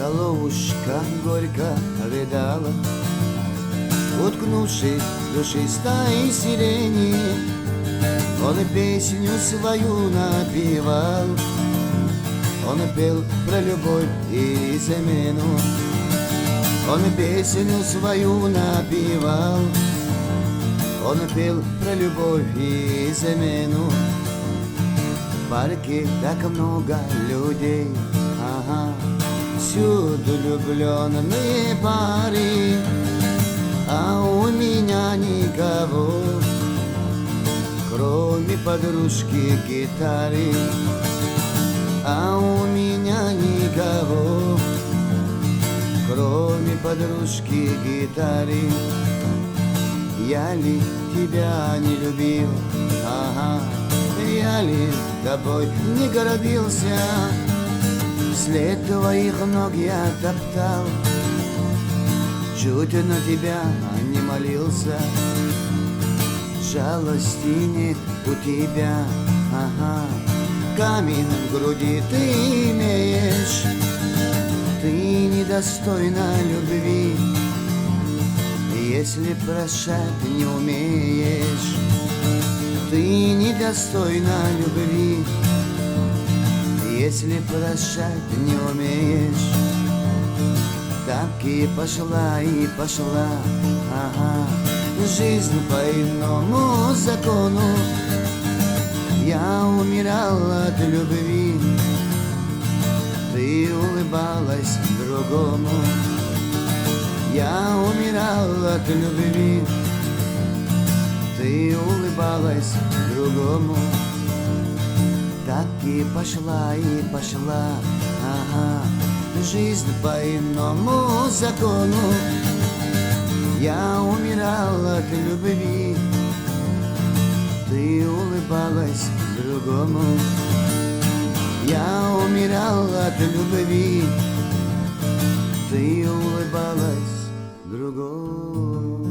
Соловушка горько рыдала, уткнувшись в душистой сирени. Он песню свою напевал, он пел про любовь и измену. Он песню свою напевал, он пел про любовь и измену. В парке так много людей, ага, всюду влюбленные пары, а у меня никого, кроме подружки гитары. А у меня никого, кроме подружки гитары. Я ли тебя не любил, ага, я ли тобой не гордился? След твоих ног я топтал, чуть на тебя не молился. Жалости нет у тебя, ага, камень в груди ты имеешь. Ты недостойна любви, если прощать не умеешь. Ты недостойна любви, если прощать не умеешь. Так и пошла, ага, жизнь по иному закону. Я умирал от любви, ты улыбалась другому. Я умирал от любви, ты улыбалась другому. Так и пошла, ага, жизнь по иному закону. Я умирал от любви, ты улыбалась другому. Я умирал от любви, ты улыбалась другому.